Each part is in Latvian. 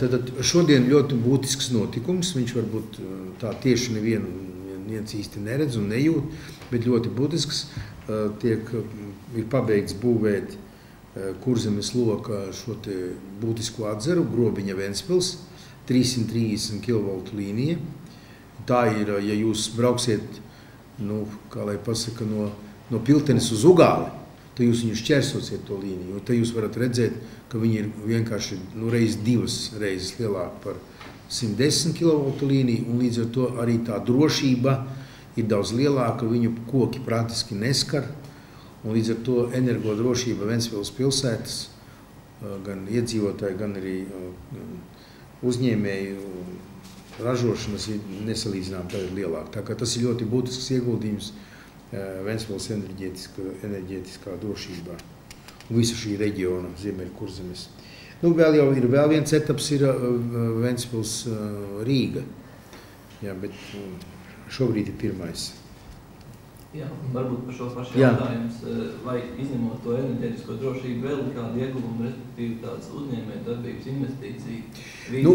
Tad šodien ļoti būtisks notikums, viņš varbūt tā tieši neviens īsti neredz un nejūt, bet ļoti būtisks. Ir pabeigts būvēt Kurzemes loka šo te būtisko atzaru, Grobiņa Ventspils, 330 kV līnija. Tā ir, ja jūs brauksiet, kā lai pasaka, no Piltenes uz Ugāli, tad jūs viņu šķērsosiet to līniju, un tad jūs varat redzēt, ka viņi ir vienkārši divas reizes lielāki par 110 kV līniju, un līdz ar to arī tā drošība ir daudz lielāka, viņu koki praktiski neskar, un līdz ar to energodrošība Ventspils pilsētas, gan iedzīvotāji, gan arī uzņēmēju ražošanas ir nesalīdzinām tagad lielāka. Tā kā tas ir ļoti būtisks ieguldījums Ventspils enerģētiskā drošībā un visu šī reģiona Ziemeļkurzemes. Vēl viens etaps ir Ventspils Rīga, bet šobrīd ir pirmais. Jā, varbūt par šo pašu jautājums, vai izņemot to enerģētisko drošību vēl kādu ieguvumu, respektīvi tādas uzņēmē darbības investīcija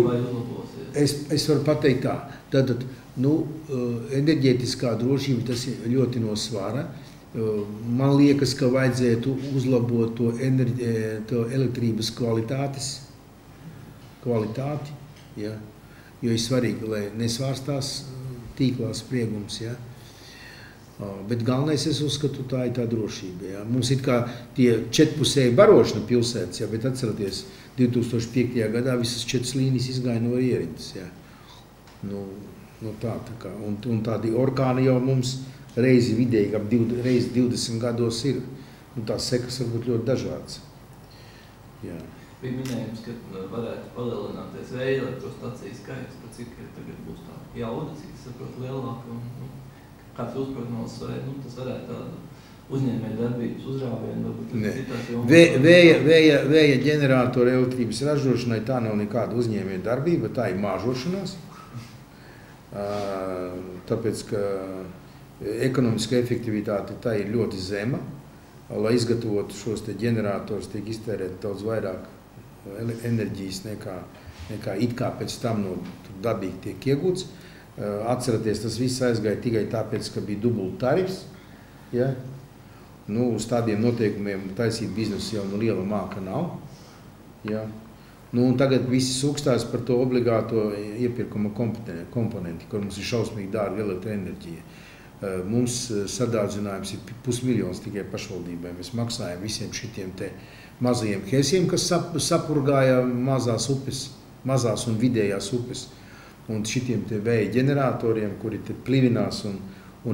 vai uzlabosies? Es varu pateikt tā. Tātad, enerģētiskā drošība tas ir ļoti no svara. Man liekas, ka vajadzētu uzlabot to elektrības kvalitāti, jo ir svarīgi, lai nesvārstās tīklā spriegums, Bet galvenais, es uzskatu, tā ir tā drošība. Mums ir kā tie četrpusēji barošana pilsētas, bet atceraties, 2005. gadā visas 4 līnijas izgāja no ierindas. Tā kā. Un tādi orkāni jau mums reizi vidēji, reizi 20 gados ir. Tās sekas var būt ļoti dažādas. Bija minējums, ka varētu palielināties vēja elektrostacijas skaits, pa cik tagad būs tā jauda, cik saprot lielāka. Kāds uzprognozes tas varētu tādu uzņēmēju darbības uzrāvienu, varbūt citās jomas? Vēja ģeneratoru elektrības ražošanai tā nav nekāda uzņēmēju darbība, tā ir māžošanās. Tāpēc, ka ekonomiska efektivitāte tā ir ļoti zema. Lai izgatavotu šos te ģeneratorus, tiek iztērēt daudz vairāk enerģijas nekā it kā pēc tam dabīgi tiek iegūts. Atceraties, tas viss aizgāja tikai tāpēc, ka bija dubult tarifs. Uz tādiem noteikumiem taisīt biznesu jau liela māka nav. Un tagad visi sūkstās par to obligāto iepirkuma komponenti, kur mums ir šausmīgi dārga elektroenerģija. Mums sadārdzinājums ir 500 000 tikai pašvaldībai. Mēs maksājam visiem šitiem te mazajiem hesiem, kas sapurgāja mazās un vidējās upes. Un šitiem te vēja ģeneratoriem, kuri te plivinās un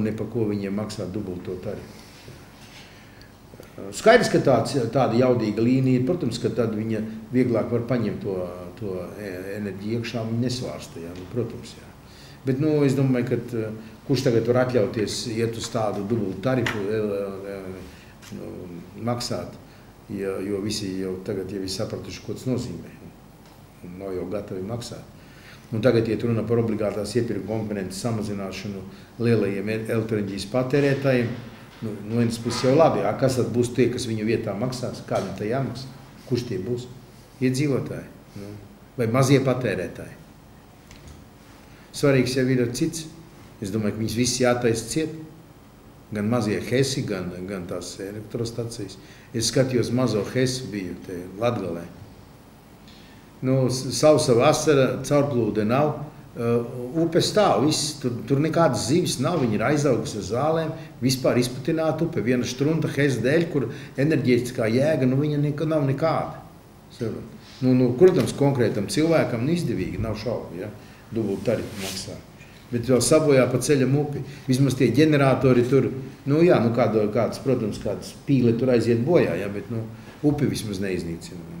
ne pa ko viņiem maksā dubulto tarifu. Skaidrs, ka tāda jaudīga līnija, protams, ka tad viņa vieglāk var paņemt to enerģiju iekšā, viņa nesvārsta, protams. Bet, es domāju, ka kurš tagad var atļauties iet uz tādu dubultu tarifu maksāt, jo visi jau tagad jau ir sapratuši, ko tas nozīmē. Un nav jau gatavi maksāt. Un tagad iet runa par obligātās iepirkuma komponentes samazināšanu lielajiem elektroenerģijas patērētājiem. No vienas puses jau labi, kas tad būs tie, kas viņu vietā maksās? Kādam tā jāmaksā? Kurš tie būs? Iedzīvotāji? Vai mazie patērētāji? Svarīgs jau ir cits. Es domāju, ka viņas visi jātaisa ciet. Gan mazie hesi, gan tās elektrostacijas. Es skatījos mazo hesu biju te Latgalē. Sausa vasara, caurplūde nav, upe stāv, tur nekādas zivis nav, viņi ir aizaugas ar zālēm, vispār izputināta upe, viena štrunta hes dēļ, kur enerģētiskā jēga, viņa nav nekāda. Protams, konkrētam cilvēkam izdevīgi, nav šaubu, dubult tarifu maksā. Bet vēl sabojā pa ceļam upi. Vismaz tie ģeneratori tur, kādas, protams, kādas pīle tur aiziet bojā, bet upi vismaz neiznīcina.